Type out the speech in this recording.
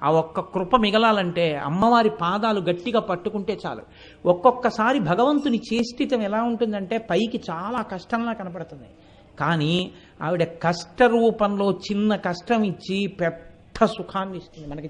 ఆ ఒక్క కృప మిగలాలంటే అమ్మవారి పాదాలు గట్టిగా పట్టుకుంటే చాలు. ఒక్కొక్కసారి భగవంతుని చేష్టితం ఎలా ఉంటుందంటే పైకి చాలా కష్టంలా కనపడుతుంది, కానీ ఆవిడ కష్ట రూపంలో చిన్న కష్టం ఇచ్చి పెద్ద సుఖాన్ని ఇస్తుంది మనకి.